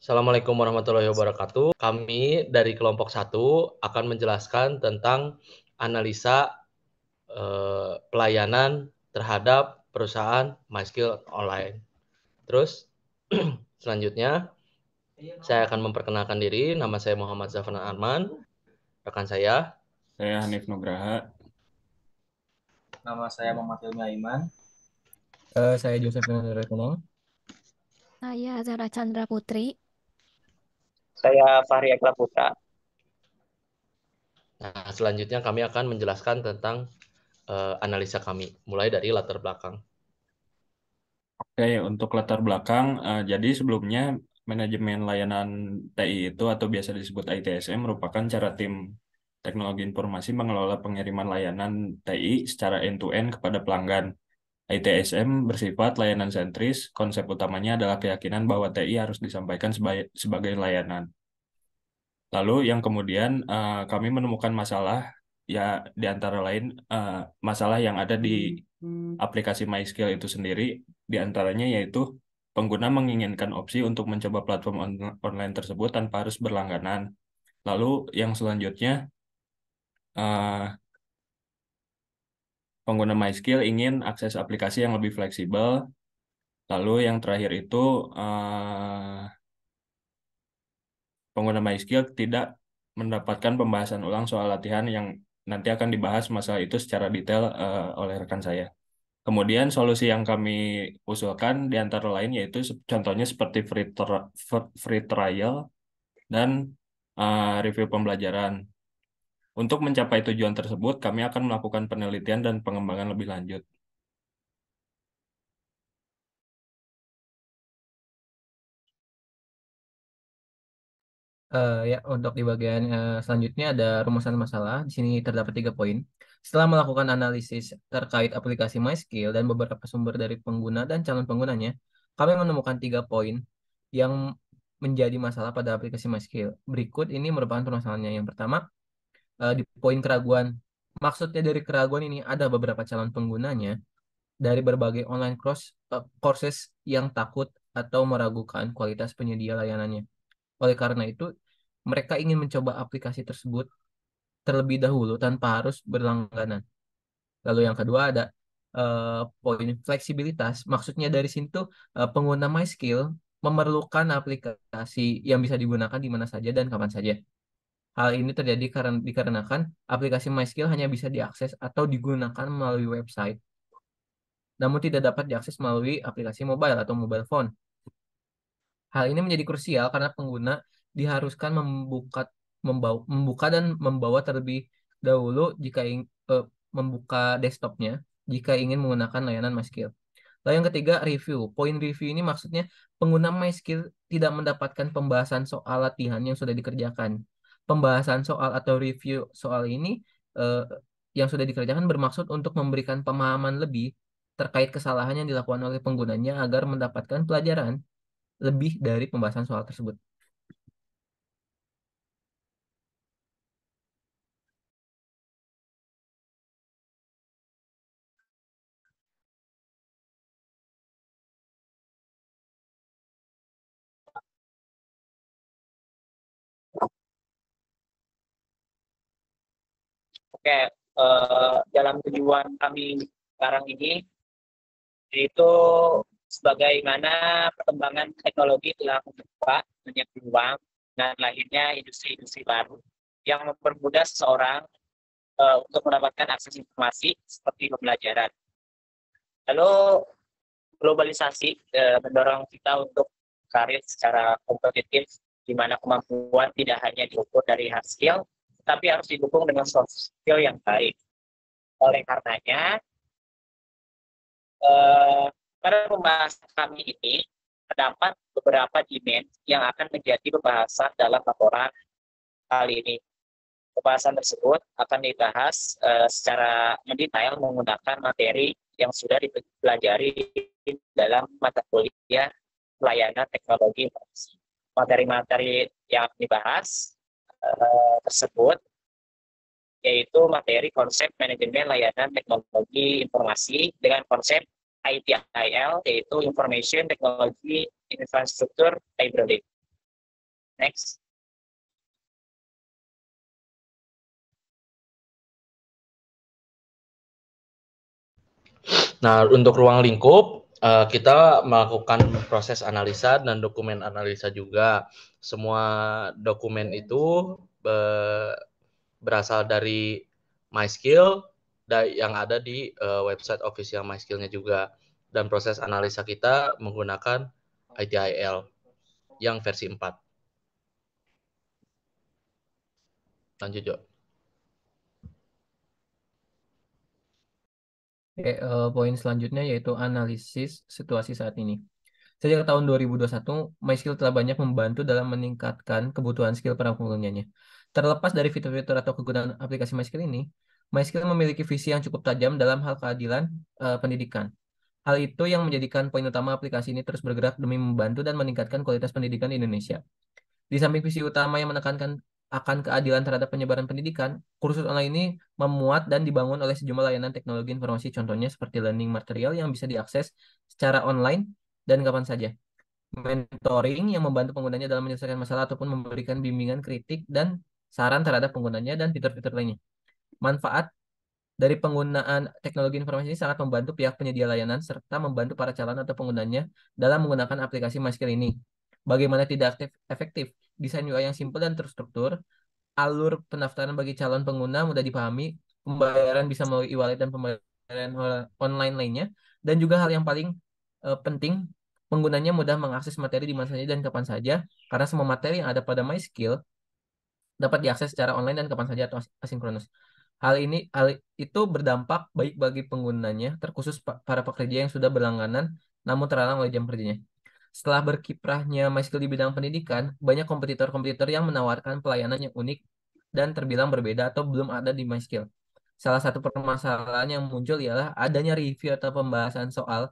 Assalamualaikum warahmatullahi wabarakatuh. Kami dari kelompok satu akan menjelaskan tentang analisa pelayanan terhadap perusahaan MySkill Online. Terus selanjutnya saya akan memperkenalkan diri. Nama saya Muhammad Zafran Arman. Rekan saya. Saya Hanif Nugraha. Nama saya Muhammad Hilmi Aiman. Saya Joseph Retonang. Saya Zara Chandra Putri. Saya Fahri Akla Putra. Nah, selanjutnya kami akan menjelaskan tentang analisa kami, mulai dari latar belakang. Oke, untuk latar belakang, jadi sebelumnya manajemen layanan TI itu atau biasa disebut ITSM merupakan cara tim teknologi informasi mengelola pengiriman layanan TI secara end-to-end kepada pelanggan. ITSM bersifat layanan sentris, konsep utamanya adalah keyakinan bahwa TI harus disampaikan sebagai layanan. Lalu yang kemudian kami menemukan masalah, ya di antara lain masalah yang ada di aplikasi MySkill itu sendiri, di antaranya yaitu pengguna menginginkan opsi untuk mencoba platform online tersebut tanpa harus berlangganan. Lalu yang selanjutnya, eh, pengguna MySkill ingin akses aplikasi yang lebih fleksibel. Lalu yang terakhir itu, pengguna MySkill tidak mendapatkan pembahasan ulang soal latihan yang nanti akan dibahas masalah itu secara detail oleh rekan saya. Kemudian solusi yang kami usulkan di antara lain yaitu contohnya seperti free trial dan review pembelajaran. Untuk mencapai tujuan tersebut, kami akan melakukan penelitian dan pengembangan lebih lanjut. Ya, untuk di bagian selanjutnya ada rumusan masalah. Di sini terdapat 3 poin. Setelah melakukan analisis terkait aplikasi MySkill dan beberapa sumber dari pengguna dan calon penggunanya, kami menemukan 3 poin yang menjadi masalah pada aplikasi MySkill. Berikut ini merupakan permasalahannya. Yang pertama, di poin keraguan. Maksudnya dari keraguan ini ada beberapa calon penggunanya dari berbagai online courses yang takut atau meragukan kualitas penyedia layanannya. Oleh karena itu, mereka ingin mencoba aplikasi tersebut terlebih dahulu tanpa harus berlangganan. Lalu yang kedua ada poin fleksibilitas. Maksudnya dari sini tuh pengguna MySkill memerlukan aplikasi yang bisa digunakan di mana saja dan kapan saja. Hal ini terjadi karena dikarenakan aplikasi MySkill hanya bisa diakses atau digunakan melalui website, namun tidak dapat diakses melalui aplikasi mobile atau mobile phone. Hal ini menjadi krusial karena pengguna diharuskan membuka dan membawa terlebih dahulu membuka desktopnya jika ingin menggunakan layanan MySkill. Lalu yang ketiga, review. Poin review ini maksudnya pengguna MySkill tidak mendapatkan pembahasan soal latihan yang sudah dikerjakan. Pembahasan soal atau review soal ini eh, yang sudah dikerjakan bermaksud untuk memberikan pemahaman lebih terkait kesalahan yang dilakukan oleh penggunanya agar mendapatkan pelajaran lebih dari pembahasan soal tersebut. Oke, dalam tujuan kami sekarang ini yaitu sebagaimana perkembangan teknologi telah membuka banyak peluang dan lahirnya industri-industri baru yang mempermudah seseorang untuk mendapatkan akses informasi seperti pembelajaran. Lalu globalisasi mendorong kita untuk karir secara kompetitif, di mana kemampuan tidak hanya diukur dari hard skill, tapi harus didukung dengan soft skill yang baik. Oleh karenanya, pada pembahasan kami ini terdapat beberapa dimensi yang akan menjadi pembahasan dalam laporan kali ini. Pembahasan tersebut akan dibahas secara mendetail menggunakan materi yang sudah dipelajari dalam mata kuliah pelayanan teknologi informasi. Materi-materi yang dibahas tersebut yaitu materi konsep manajemen layanan teknologi informasi dengan konsep ITIL, yaitu Information Technology Infrastructure Library. Next. Nah, untuk ruang lingkup, kita melakukan proses analisa dan dokumen analisa juga. Semua dokumen itu berasal dari MySkill yang ada di website official MySkill-nya juga. Dan proses analisa kita menggunakan ITIL yang versi 4. Lanjut, Jo. Oke, poin selanjutnya yaitu analisis situasi saat ini. Sejak tahun 2021, MySkill telah banyak membantu dalam meningkatkan kebutuhan skill para penggunanya. Terlepas dari fitur-fitur atau kegunaan aplikasi MySkill ini, MySkill memiliki visi yang cukup tajam dalam hal keadilan pendidikan. Hal itu yang menjadikan poin utama aplikasi ini terus bergerak demi membantu dan meningkatkan kualitas pendidikan di Indonesia. Di samping visi utama yang menekankan akan keadilan terhadap penyebaran pendidikan, kursus online ini memuat dan dibangun oleh sejumlah layanan teknologi informasi, contohnya seperti learning material yang bisa diakses secara online dan kapan saja. Mentoring yang membantu penggunanya dalam menyelesaikan masalah ataupun memberikan bimbingan kritik dan saran terhadap penggunanya dan fitur-fitur lainnya. Manfaat dari penggunaan teknologi informasi ini sangat membantu pihak penyedia layanan serta membantu para calon atau penggunanya dalam menggunakan aplikasi MySkill ini. Bagaimana tidak efektif, desain UI yang simpel dan terstruktur, alur pendaftaran bagi calon pengguna mudah dipahami, pembayaran bisa melalui e-wallet dan pembayaran online lainnya, dan juga hal yang paling penting, penggunanya mudah mengakses materi di mana saja dan kapan saja, karena semua materi yang ada pada MySkill dapat diakses secara online dan kapan saja atau asinkronus. Hal itu berdampak baik bagi penggunanya, terkhusus para pekerja yang sudah berlangganan namun terhalang oleh jam kerjanya. Setelah berkiprahnya MySkill di bidang pendidikan, banyak kompetitor-kompetitor yang menawarkan pelayanan yang unik dan terbilang berbeda atau belum ada di MySkill. Salah satu permasalahan yang muncul ialah adanya review atau pembahasan soal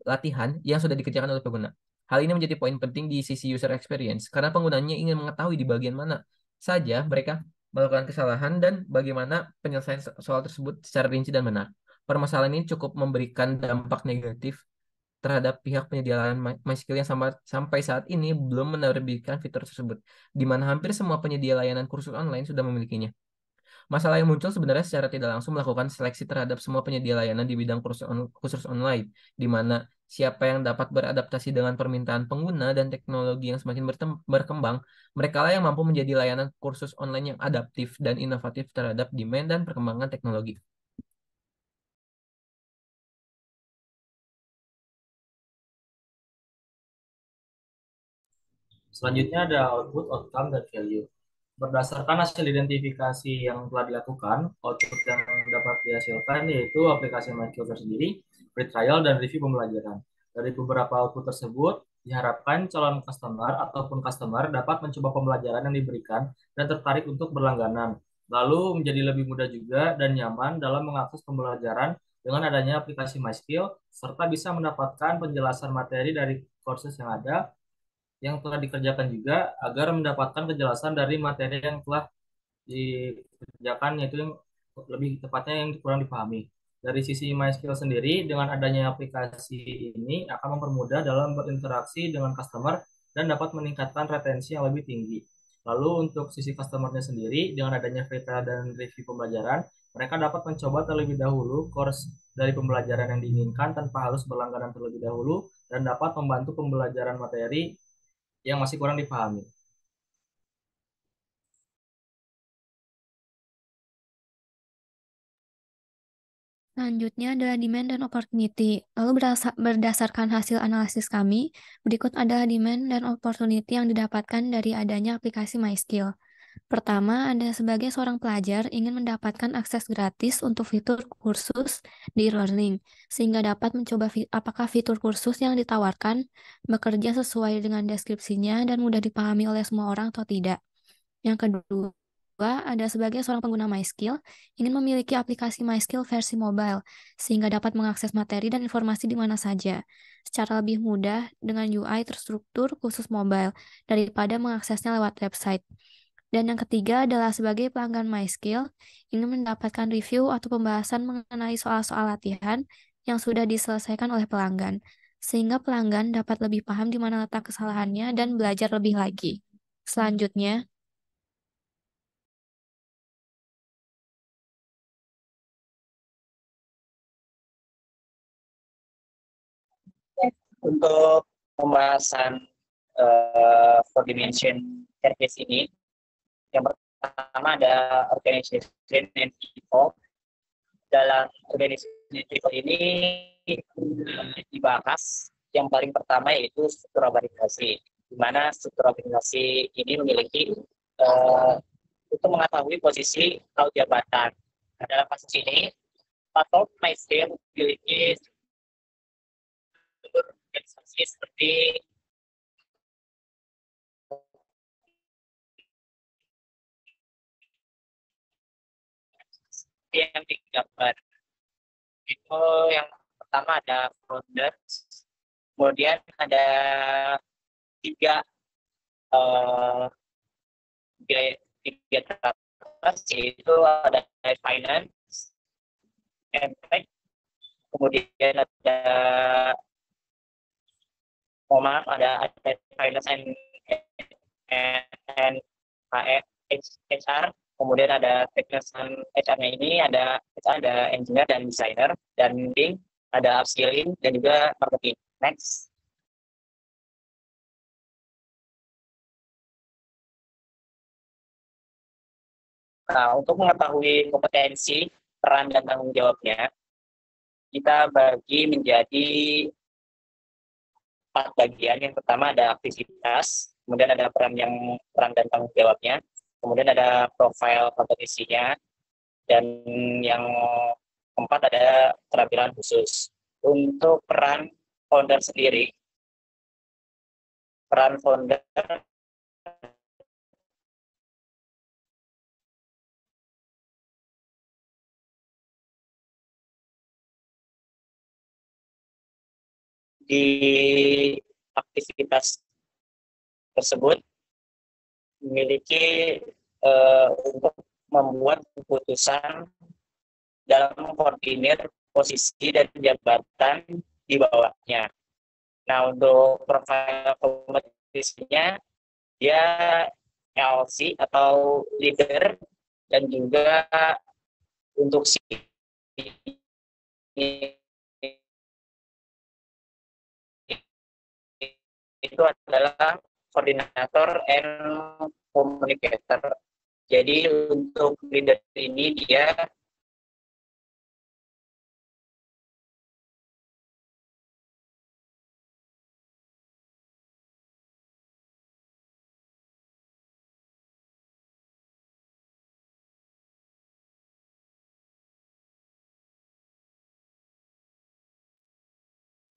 latihan yang sudah dikerjakan oleh pengguna. Hal ini menjadi poin penting di sisi user experience karena penggunanya ingin mengetahui di bagian mana saja mereka melakukan kesalahan dan bagaimana penyelesaian soal tersebut secara rinci dan benar. Permasalahan ini cukup memberikan dampak negatif terhadap pihak penyedia layanan MySkill yang sampai saat ini belum menerbitkan fitur tersebut, di mana hampir semua penyedia layanan kursus online sudah memilikinya. Masalah yang muncul sebenarnya secara tidak langsung melakukan seleksi terhadap semua penyedia layanan di bidang kursus online, di mana siapa yang dapat beradaptasi dengan permintaan pengguna dan teknologi yang semakin berkembang, mereka lah yang mampu menjadi layanan kursus online yang adaptif dan inovatif terhadap demand dan perkembangan teknologi. Selanjutnya ada output, outcome, dan value. Berdasarkan hasil identifikasi yang telah dilakukan, output yang dapat dihasilkan yaitu aplikasi MySkill tersendiri, free trial, dan review pembelajaran. Dari beberapa output tersebut, diharapkan calon customer ataupun customer dapat mencoba pembelajaran yang diberikan dan tertarik untuk berlangganan. Lalu menjadi lebih mudah juga dan nyaman dalam mengakses pembelajaran dengan adanya aplikasi MySkill, serta bisa mendapatkan penjelasan materi dari kursus yang ada yang telah dikerjakan juga agar mendapatkan kejelasan dari materi yang telah dikerjakan, yaitu yang lebih tepatnya yang kurang dipahami. Dari sisi MySkill sendiri, dengan adanya aplikasi ini akan mempermudah dalam berinteraksi dengan customer dan dapat meningkatkan retensi yang lebih tinggi. Lalu untuk sisi customernya sendiri, dengan adanya free trial dan review pembelajaran, mereka dapat mencoba terlebih dahulu course dari pembelajaran yang diinginkan tanpa harus berlangganan terlebih dahulu dan dapat membantu pembelajaran materi yang masih kurang dipahami. Selanjutnya adalah demand dan opportunity. Lalu berdasarkan hasil analisis kami, berikut adalah demand dan opportunity yang didapatkan dari adanya aplikasi MySkill. Pertama, ada sebagai seorang pelajar ingin mendapatkan akses gratis untuk fitur kursus di e-learning, sehingga dapat mencoba apakah fitur kursus yang ditawarkan bekerja sesuai dengan deskripsinya dan mudah dipahami oleh semua orang atau tidak. Yang kedua, ada sebagai seorang pengguna MySkill ingin memiliki aplikasi MySkill versi mobile, sehingga dapat mengakses materi dan informasi di mana saja, secara lebih mudah dengan UI terstruktur khusus mobile, daripada mengaksesnya lewat website. Dan yang ketiga adalah sebagai pelanggan MySkill ingin mendapatkan review atau pembahasan mengenai soal-soal latihan yang sudah diselesaikan oleh pelanggan, sehingga pelanggan dapat lebih paham di mana letak kesalahannya dan belajar lebih lagi. Selanjutnya, untuk pembahasan four dimension staircase ini, yang pertama ada organization and people. Dalam organization people ini dibahas yang paling pertama yaitu struktur organisasi, di mana struktur organisasi ini memiliki untuk mengetahui posisi atau jabatan. Nah, dalam kasus ini, Patok MyScale memiliki struktur organisasi seperti yang digambar. Itu yang pertama ada founder, kemudian ada tiga teratas, yaitu ada finance, impact, kemudian ada ada finance and HR, kemudian ada technician HR-nya ini ada engineer dan designer, dan ada upskilling dan juga marketing. Next. Nah, untuk mengetahui kompetensi, peran, dan tanggung jawabnya, kita bagi menjadi 4 bagian. Yang pertama ada aktivitas, kemudian ada peran dan tanggung jawabnya, kemudian ada profil kompetisinya, dan yang keempat ada keterampilan khusus. Untuk peran founder sendiri, peran founder di aktivitas tersebut memiliki untuk membuat keputusan dalam mengkoordinir posisi dan jabatan di bawahnya. Nah, untuk profil kompetisinya, dia LC atau leader, dan juga untuk itu adalah koordinator and communicator. Jadi untuk leader ini dia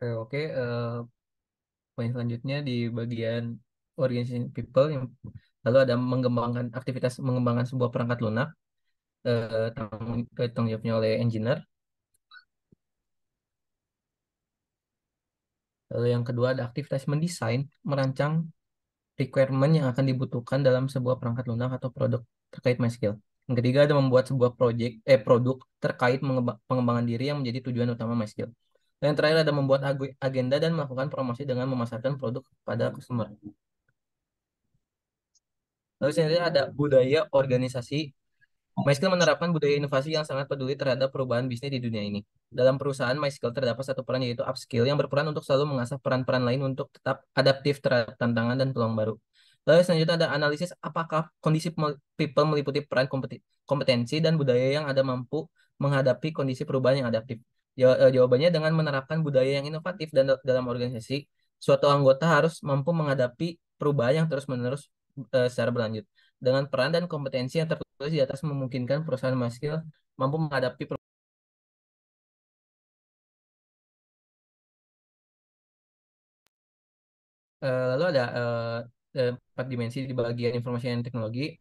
Oke, poin selanjutnya di bagian organization people yang lalu ada mengembangkan sebuah perangkat lunak, tanggung jawabnya oleh engineer. Lalu yang kedua ada aktivitas mendesain, merancang requirement yang akan dibutuhkan dalam sebuah perangkat lunak atau produk terkait MySQL. Yang ketiga ada membuat sebuah produk terkait pengembangan diri yang menjadi tujuan utama MySQL. Dan yang terakhir ada membuat agenda dan melakukan promosi dengan memasarkan produk pada customer. Lalu selanjutnya ada budaya organisasi. MySQL menerapkan budaya inovasi yang sangat peduli terhadap perubahan bisnis di dunia ini. Dalam perusahaan MySQL terdapat satu peran, yaitu upskill, yang berperan untuk selalu mengasah peran-peran lain untuk tetap adaptif terhadap tantangan dan peluang baru. Lalu selanjutnya ada analisis apakah kondisi people meliputi peran kompetensi dan budaya yang ada mampu menghadapi kondisi perubahan yang adaptif. Jawabannya dengan menerapkan budaya yang inovatif dan dalam organisasi, suatu anggota harus mampu menghadapi perubahan yang terus-menerus secara berlanjut. Dengan peran dan kompetensi yang tertulis di atas memungkinkan perusahaan MySQL mampu menghadapi lalu ada 4 dimensi di bagian informasi dan teknologi.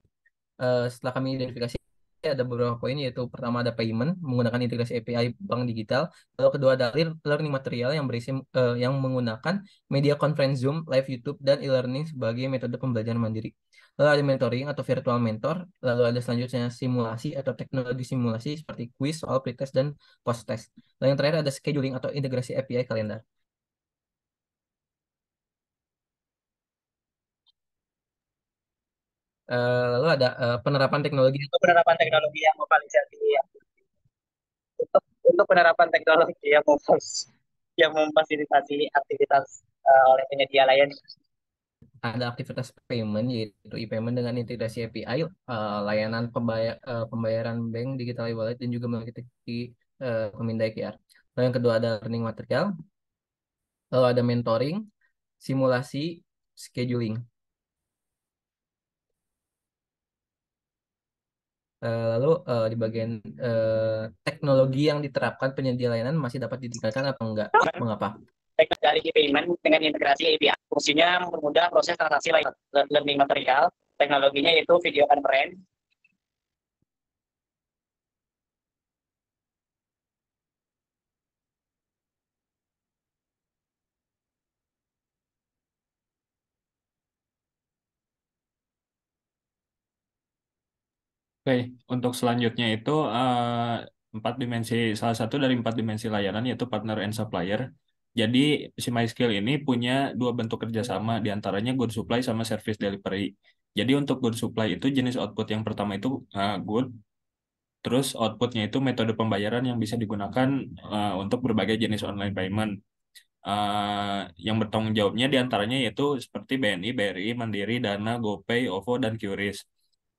Setelah kami identifikasi ada beberapa poin, yaitu pertama ada payment menggunakan integrasi API bank digital. Lalu kedua ada learning material yang yang menggunakan media conference Zoom, live YouTube, dan e-learning sebagai metode pembelajaran mandiri. Lalu ada mentoring atau virtual mentor. Lalu ada selanjutnya simulasi atau teknologi simulasi seperti quiz, soal, pretest, dan post-test. Lalu yang terakhir ada scheduling atau integrasi API kalender. Lalu ada penerapan teknologi. Untuk penerapan teknologi yang memfasilitasi untuk penerapan teknologi yang memfasilitasi aktivitas oleh penyedia layanan. Ada aktivitas payment, yaitu e-payment dengan integrasi API, layanan pembayaran bank, digital wallet, dan juga mengikuti Pemindai QR. Lalu yang kedua ada learning material, lalu ada mentoring, simulasi, scheduling. Lalu di bagian teknologi yang diterapkan penyedia layanan masih dapat ditingkatkan apa enggak? Mengapa? Dari e-payment dengan integrasi API. Fungsinya mempermudah proses transaksi learning material. Teknologinya yaitu video conference. Oke, untuk selanjutnya itu empat dimensi, salah satu dari empat dimensi layanan yaitu partner and supplier. Jadi si MySkill ini punya dua bentuk kerjasama, diantaranya good supply sama service delivery. Jadi untuk good supply itu jenis output yang pertama itu good, terus outputnya itu metode pembayaran yang bisa digunakan untuk berbagai jenis online payment. Yang bertanggung jawabnya diantaranya yaitu seperti BNI, BRI, Mandiri, Dana, GoPay, OVO, dan QRIS.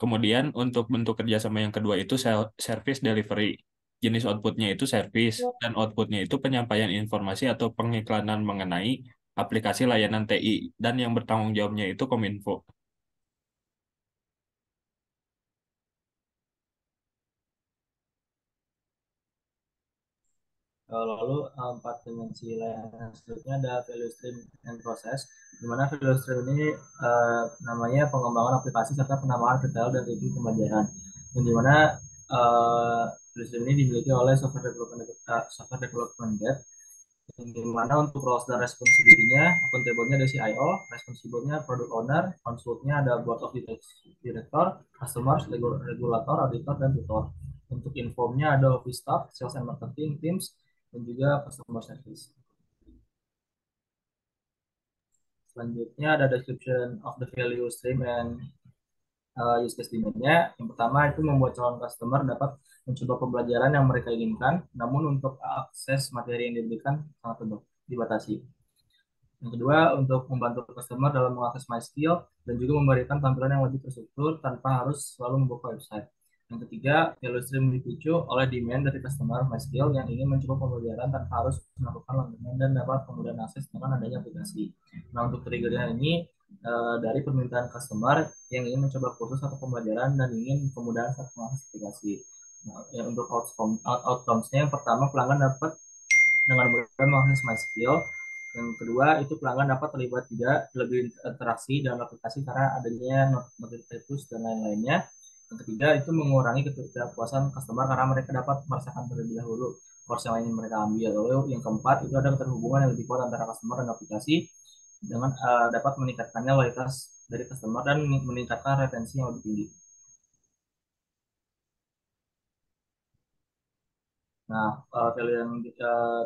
Kemudian untuk bentuk kerjasama yang kedua itu service delivery. Jenis outputnya itu service dan outputnya itu penyampaian informasi atau pengiklanan mengenai aplikasi layanan TI dan yang bertanggung jawabnya itu Kominfo. Lalu empat dimensi layanan selanjutnya ada value stream and process, di mana value stream ini namanya pengembangan aplikasi serta penambahan detail dan review pembelajaran. Yang dimana value stream ini dimiliki oleh software development dev, yang dimana untuk roles dan responsibility-nya, accountable-nya ada CIO, responsible-nya product owner, consult-nya ada board of director, customers, regulator, auditor, dan tutor. Untuk inform-nya ada office staff, sales and marketing teams, dan juga customer service. Selanjutnya ada description of the value stream and use case demand-nya. Yang pertama itu membuat calon customer dapat mencoba pembelajaran yang mereka inginkan, namun untuk akses materi yang diberikan sangat dibatasi. Yang kedua, untuk membantu customer dalam mengakses MySkill dan juga memberikan tampilan yang lebih terstruktur tanpa harus selalu membuka website. Yang ketiga, value stream dipicu oleh demand dari customer MySkill yang ingin mencoba pembelajaran tanpa harus melakukan langganan dan dapat kemudian akses dengan adanya aplikasi. Nah, untuk triggernya ini dari permintaan customer yang ingin mencoba kursus atau pembelajaran dan ingin kemudahan saat mengakses aplikasi. Nah, untuk outcomes-nya yang pertama, pelanggan dapat dengan mudah mengakses MySkill. Yang kedua itu pelanggan dapat terlibat juga lebih interaksi dalam aplikasi karena adanya notifikasi push dan lain-lainnya. Yang ketiga itu mengurangi ketidakpuasan customer karena mereka dapat merasakan terlebih dahulu course yang ingin mereka ambil. Lalu yang keempat itu ada keterhubungan yang lebih kuat antara customer dan aplikasi dengan dapat meningkatkannya loyalitas dari customer dan meningkatkan retensi yang lebih tinggi. Nah, value yang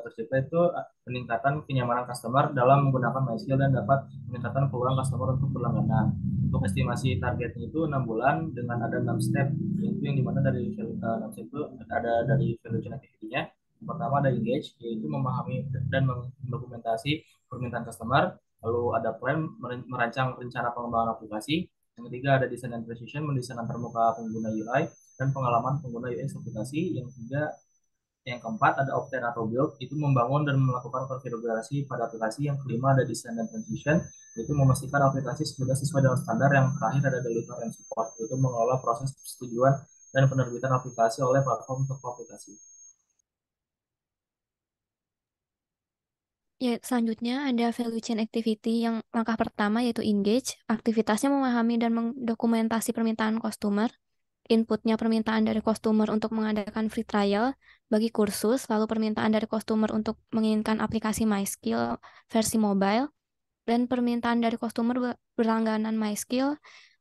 tercipta itu peningkatan kenyamanan customer dalam menggunakan MySkill dan dapat meningkatkan peluang customer untuk berlangganan. Untuk estimasi targetnya itu 6 bulan dengan ada 6 step, yaitu yang dimana dari 6 step itu ada dari value chain activity-nya. Yang pertama ada engage, yaitu memahami dan mendokumentasi permintaan customer. Lalu ada plan, merancang rencana pengembangan aplikasi. Yang ketiga ada design and precision, mendesain antarmuka pengguna UI dan pengalaman pengguna UX aplikasi. Yang ketiga yang keempat ada obtain atau build, itu membangun dan melakukan konfigurasi pada aplikasi. Yang kelima ada design dan transition, yaitu memastikan aplikasi sudah sesuai dengan standar. Yang terakhir ada deliver and support, yaitu mengelola proses persetujuan dan penerbitan aplikasi oleh platform untuk aplikasi. Ya, selanjutnya ada value chain activity yang langkah pertama yaitu engage. Aktivitasnya memahami dan mendokumentasi permintaan customer. Inputnya permintaan dari customer untuk mengadakan free trial bagi kursus, lalu permintaan dari customer untuk menginginkan aplikasi MySkill versi mobile, dan permintaan dari customer berlangganan MySkill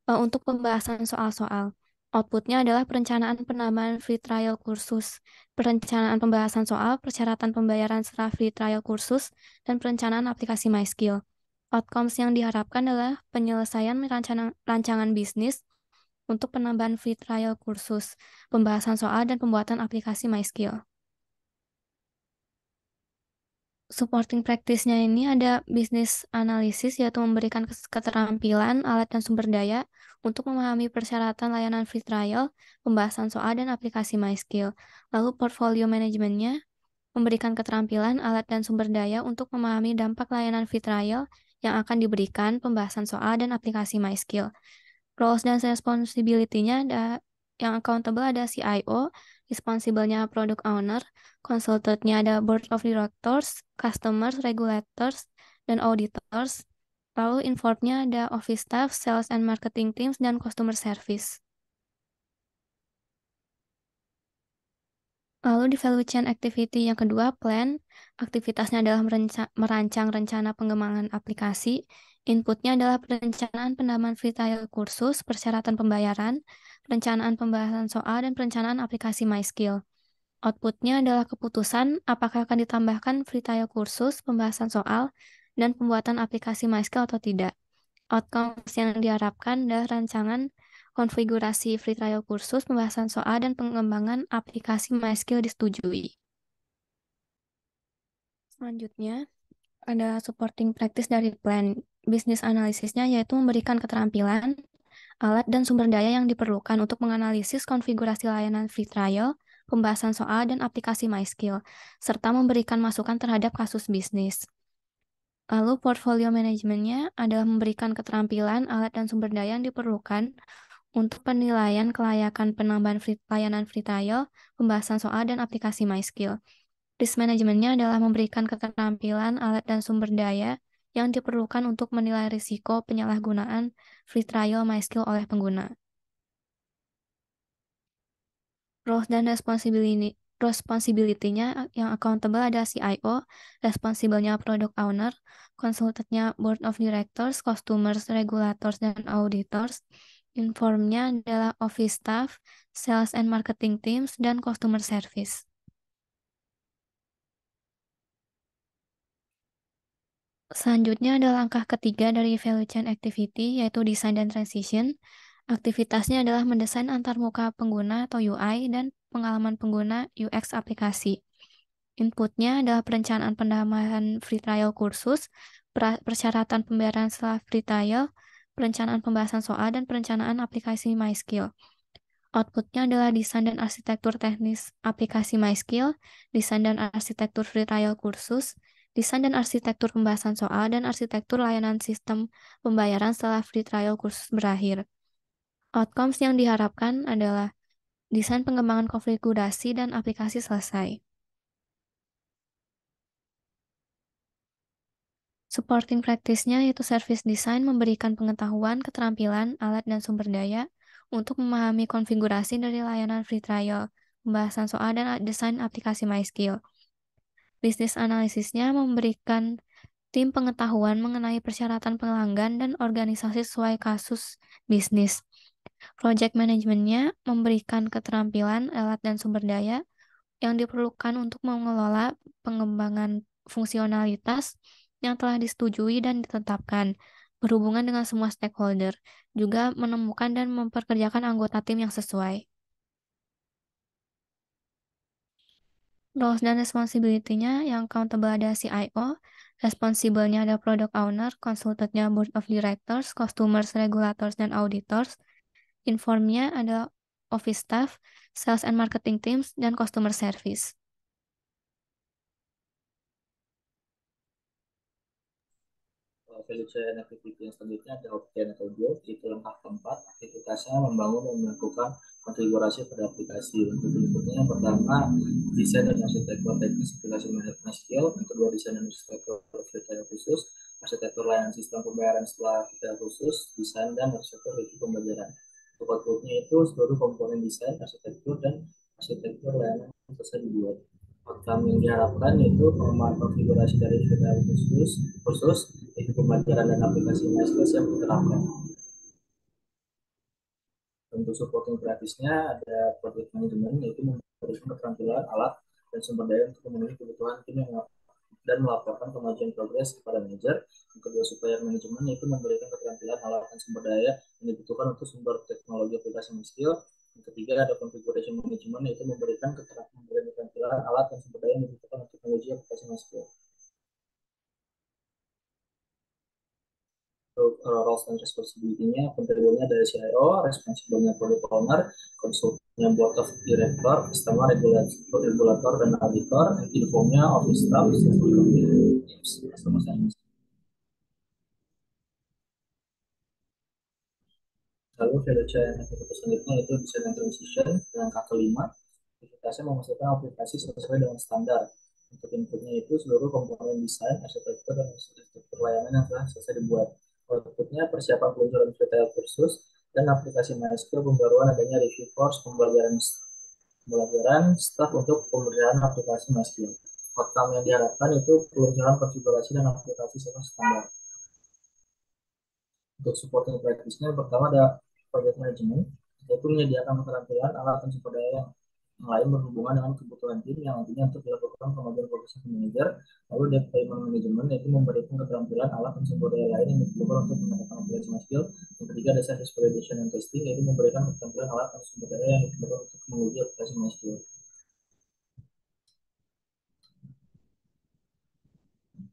untuk pembahasan soal-soal. Outputnya adalah perencanaan penambahan free trial kursus, perencanaan pembahasan soal, persyaratan pembayaran setelah free trial kursus, dan perencanaan aplikasi MySkill. Outcomes yang diharapkan adalah penyelesaian rancangan bisnis untuk penambahan free trial kursus, pembahasan soal, dan pembuatan aplikasi MySkill. Supporting practice-nya ini ada bisnis analisis, yaitu memberikan keterampilan, alat, dan sumber daya untuk memahami persyaratan layanan free trial, pembahasan soal, dan aplikasi MySkill. Lalu portfolio manajemennya memberikan keterampilan, alat, dan sumber daya untuk memahami dampak layanan free trial yang akan diberikan, pembahasan soal, dan aplikasi MySkill. Roles dan responsibility-nya yang accountable ada CIO, responsible-nya product owner, consultant-nya ada board of directors, customers, regulators, dan auditors. Lalu inform-nya ada office staff, sales and marketing teams, dan customer service. Lalu di value chain activity yang kedua, plan. Aktivitasnya adalah merancang rencana pengembangan aplikasi. Inputnya adalah perencanaan penambahan free trial kursus, persyaratan pembayaran, perencanaan pembahasan soal, dan perencanaan aplikasi MySkill. Outputnya adalah keputusan apakah akan ditambahkan free trial kursus, pembahasan soal, dan pembuatan aplikasi MySkill atau tidak. Outcomes yang diharapkan adalah rancangan konfigurasi free trial kursus, pembahasan soal, dan pengembangan aplikasi MySkill disetujui. Selanjutnya, ada supporting practice dari plan. Bisnis analisisnya yaitu memberikan keterampilan, alat, dan sumber daya yang diperlukan untuk menganalisis konfigurasi layanan free trial, pembahasan soal, dan aplikasi MySkill, serta memberikan masukan terhadap kasus bisnis. Lalu portfolio manajemennya adalah memberikan keterampilan, alat, dan sumber daya yang diperlukan untuk penilaian kelayakan penambahan layanan free trial, pembahasan soal, dan aplikasi MySkill. Risk manajemennya adalah memberikan keterampilan, alat, dan sumber daya yang diperlukan untuk menilai risiko penyalahgunaan free trial MySkill oleh pengguna. Roles dan responsibility-nya yang accountable ada CIO, responsible-nya product owner, consultant-nya board of directors, customers, regulators, dan auditors. Inform-nya adalah office staff, sales and marketing teams, dan customer service. Selanjutnya adalah langkah ketiga dari value chain activity, yaitu design dan transition. Aktivitasnya adalah mendesain antarmuka pengguna atau UI dan pengalaman pengguna UX aplikasi. Inputnya adalah perencanaan penambahan free trial kursus, persyaratan pembayaran setelah free trial, perencanaan pembahasan soal, dan perencanaan aplikasi MySkill. Outputnya adalah desain dan arsitektur teknis aplikasi MySkill, desain dan arsitektur free trial kursus, desain dan arsitektur pembahasan soal, dan arsitektur layanan sistem pembayaran setelah free trial kursus berakhir. Outcomes yang diharapkan adalah desain pengembangan konfigurasi dan aplikasi selesai. Supporting practice-nya yaitu service design memberikan pengetahuan, keterampilan, alat, dan sumber daya untuk memahami konfigurasi dari layanan free trial, pembahasan soal, dan desain aplikasi MySkill. Bisnis analisisnya memberikan tim pengetahuan mengenai persyaratan pelanggan dan organisasi sesuai kasus bisnis. Project manajemennya memberikan keterampilan, alat, dan sumber daya yang diperlukan untuk mengelola pengembangan fungsionalitas yang telah disetujui dan ditetapkan, berhubungan dengan semua stakeholder, juga menemukan dan memperkerjakan anggota tim yang sesuai. Roles dan responsibility-nya yang accountable ada CIO, responsible-nya ada product owner, consultant-nya board of directors, customers, regulators, dan auditors. Inform-nya ada office staff, sales and marketing teams, dan customer service. Value chain activity yang selanjutnya ada obtain atau build, itu langkah keempat. Aktivitasnya membangun dan melakukan konfigurasi pada aplikasi. Untuk berikutnya yang pertama, desain dan arsitektur teknis aplikasi MySkill. Yang kedua, desain dan arsitektur free trial khusus, arsitektur layanan sistem pembayaran setelah free trial khusus, desain dan arsitektur review pembelajaran. Untuk Untuk outputnya itu seluruh komponen desain, arsitektur, dan arsitektur layanan yang selesai dibuat. Outcome yang diharapkan yaitu pengembangan konfigurasi dari VTL khusus yaitu pembelajaran dan aplikasi MySQL yang diterapkan. Untuk supporting gratisnya ada project management yaitu memberikan keterampilan alat dan sumber daya untuk memenuhi kebutuhan tim dan melaporkan kemajuan progres kepada manajer. Yang kedua, supplier manajemen yaitu memberikan keterampilan alat dan sumber daya yang dibutuhkan untuk sumber teknologi aplikasi skill. Yang ketiga, ada configuration management yaitu memberikan keterampilan alat dan sumber daya yang dibutuhkan untuk menguji aplikasi skill. Untuk roles and responsibility-nya, contributornya dari CIO, responsible-nya product owner, konsultnya board of director, customer, regulator, dan auditor, informnya office staff, customer service. Lalu value chain aktivitas selanjutnya itu design and transition dengan kelima. Aktivitasnya memastikan aplikasi sesuai dengan standar. Untuk inputnya itu seluruh komponen desain, arsitektur, dan arsitektur layanan yang telah selesai dibuat. Outputnya persiapan peluncuran VTL kursus dan aplikasi MySQL, pembaruan adanya review course, pembelajaran staff untuk pembelajaran aplikasi MySQL. Outcome yang diharapkan itu peluncuran konfigurasi dan aplikasi sesuai standar. Untuk supporting practice-nya pertama ada project management, yaitu menyediakan keterampilan alat dan sumber daya yang lain berhubungan dengan kebutuhan tim yang nantinya untuk dilakukan kemajuan progres ke manager. Lalu deployment management yaitu memberikan keterampilan alat dan sumber daya lain yang diperlukan untuk mengadakan aplikasi skill. Yang ketiga ada service validation and testing yaitu memberikan keterampilan alat dan sumber daya yang diperlukan untuk menguji aplikasi skill.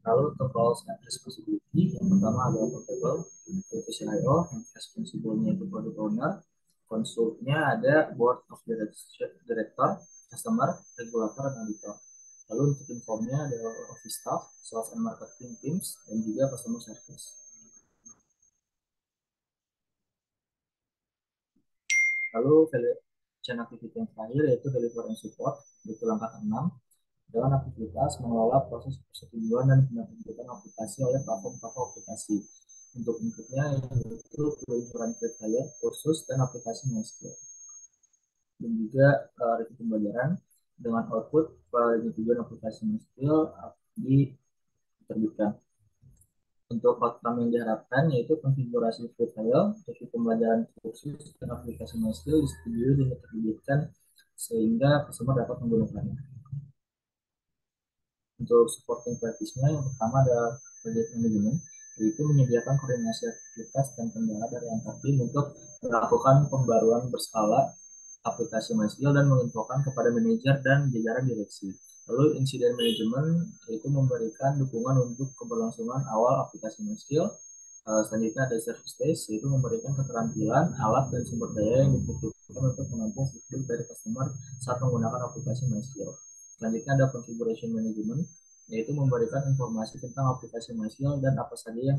Lalu untuk roles and responsibility, yang pertama adalah portable, yaitu CIO, yang responsible-nya itu product owner, konsultnya ada board of director, customer, regulator, dan auditor. Lalu untuk informnya ada office staff, sales and marketing teams, dan juga customer service. Lalu chain activity yang terakhir yaitu deliver and support, itu langkah 6. Dengan aktivitas mengelola proses persetujuan dan penerbitan aplikasi oleh platform aplikasi. Untuk inputnya itu peluncuran VTL kursus dan aplikasi MySQL. Dan juga review pembelajaran dengan output penyetujuan aplikasi MySQL diterbitkan. Untuk outcome yang diharapkan yaitu konfigurasi VTL, review pembelajaran kursus dan aplikasi MySQL disetujui dan diterbitkan sehingga customer dapat menggunakannya. Untuk supporting practice-nya yang pertama ada project management, yaitu menyediakan koordinasi aktivitas dan kendala dari antar tim untuk melakukan pembaruan berskala aplikasi MySQL dan menginfokan kepada manajer dan jajaran direksi. Lalu incident management yaitu memberikan dukungan untuk keberlangsungan awal aplikasi MySQL. Selanjutnya ada service desk yaitu memberikan keterampilan alat dan sumber daya yang dibutuhkan untuk menampung feedback dari customer saat menggunakan aplikasi MySQL. Selanjutnya ada configuration management, yaitu memberikan informasi tentang aplikasi MySQL dan apa saja yang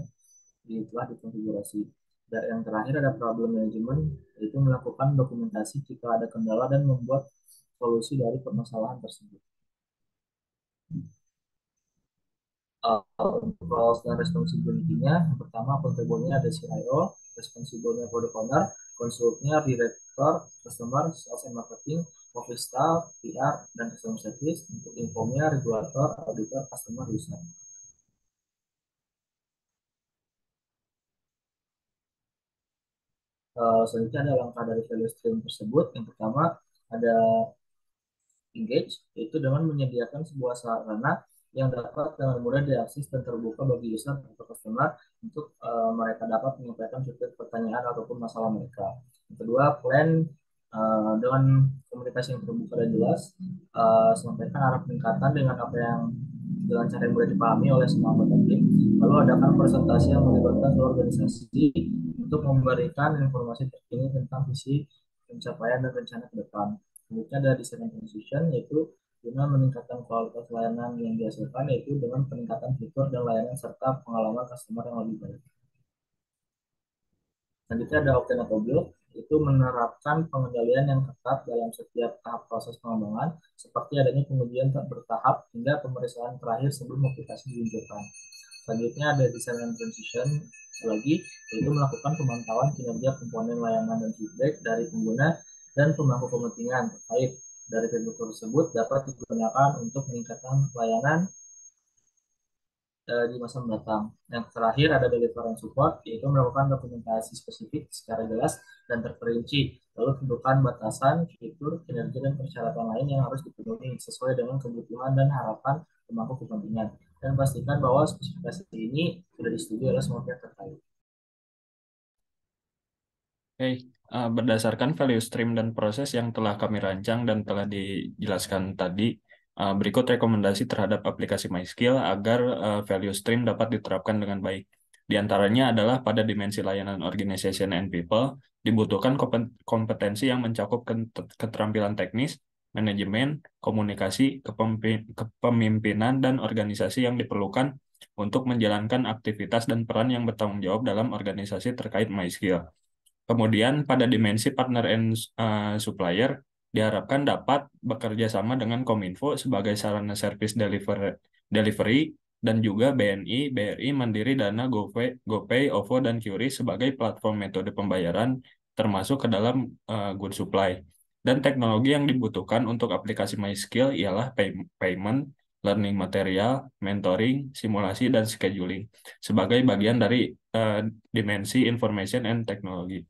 telah dikonfigurasi. Dan yang terakhir ada problem management, yaitu melakukan dokumentasi jika ada kendala dan membuat solusi dari permasalahan tersebut. Untuk roles dan responsibility-nya, yang pertama contributornya ada CIO, responsible-nya product owner, konsultnya director, customer, sales and marketing, office staff, PR, dan customer service. Untuk informnya regulator, auditor, customer, user. Selanjutnya ada langkah dari value stream tersebut. Yang pertama ada engage, yaitu dengan menyediakan sebuah sarana yang dapat dengan mudah diakses dan terbuka bagi user atau customer untuk mereka dapat menyampaikan pertanyaan ataupun masalah mereka. Yang kedua, plan dengan komunikasi yang terbuka dan jelas, sampaikan arah peningkatan dengan cara yang mudah dipahami oleh semua anggota tim. Lalu adakan presentasi yang melibatkan seluruh organisasi untuk memberikan informasi terkini tentang visi, pencapaian, dan rencana ke depan. Selanjutnya ada design and transition, yaitu guna meningkatkan kualitas layanan yang dihasilkan, yaitu dengan peningkatan fitur dan layanan serta pengalaman customer yang lebih baik. Selanjutnya ada opt-in atau build, itu menerapkan pengendalian yang ketat dalam setiap tahap proses pengembangan, seperti adanya pengujian bertahap hingga pemeriksaan terakhir sebelum aplikasi diluncurkan. Selanjutnya ada design and transition, satu lagi, yaitu melakukan pemantauan kinerja komponen layanan dan feedback dari pengguna dan pemangku kepentingan terkait dari fitur tersebut dapat digunakan untuk meningkatkan layanan di masa mendatang. Yang terakhir ada delivery and support, yaitu melakukan dokumentasi spesifik secara jelas dan terperinci, lalu tentukan batasan, fitur, kinerja, dan persyaratan lain yang harus dipenuhi sesuai dengan kebutuhan dan harapan pemangku kepentingan. Dan pastikan bahwa spesifikasi ini sudah disetujui oleh semua pihak terkait. Oke, berdasarkan value stream dan proses yang telah kami rancang dan telah dijelaskan tadi, berikut rekomendasi terhadap aplikasi MySkill agar value stream dapat diterapkan dengan baik. Di antaranya adalah pada dimensi layanan organization and people, dibutuhkan kompetensi yang mencakup keterampilan teknis, manajemen, komunikasi, kepemimpinan, dan organisasi yang diperlukan untuk menjalankan aktivitas dan peran yang bertanggung jawab dalam organisasi terkait MySkill. Kemudian pada dimensi partner and supplier diharapkan dapat bekerja sama dengan Kominfo sebagai sarana service delivery dan juga BNI, BRI, Mandiri, Dana, GoPay, OVO, dan QRIS sebagai platform metode pembayaran termasuk ke dalam good supply. Dan teknologi yang dibutuhkan untuk aplikasi MySkill ialah payment, learning material, mentoring, simulasi, dan scheduling sebagai bagian dari dimensi information and technology.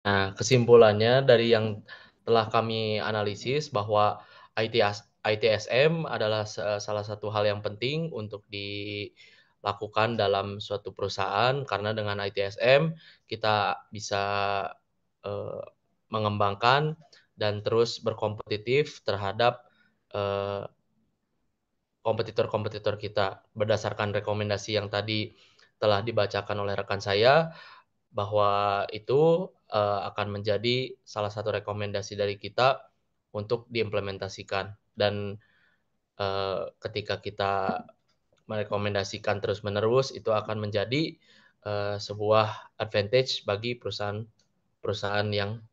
Nah, kesimpulannya dari yang telah kami analisis bahwa ITSM adalah salah satu hal yang penting untuk dilakukan dalam suatu perusahaan karena dengan ITSM kita bisa mengembangkan dan terus berkompetitif terhadap kompetitor-kompetitor kita. Berdasarkan rekomendasi yang tadi telah dibacakan oleh rekan saya, bahwa itu akan menjadi salah satu rekomendasi dari kita untuk diimplementasikan. Dan ketika kita merekomendasikan terus-menerus, itu akan menjadi sebuah advantage bagi perusahaan yang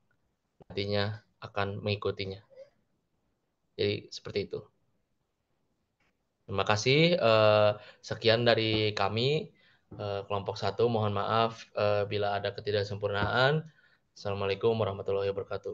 nantinya akan mengikutinya. Jadi seperti itu. Terima kasih. Sekian dari kami. Kelompok 1, mohon maaf bila ada ketidaksempurnaan. Assalamualaikum warahmatullahi wabarakatuh.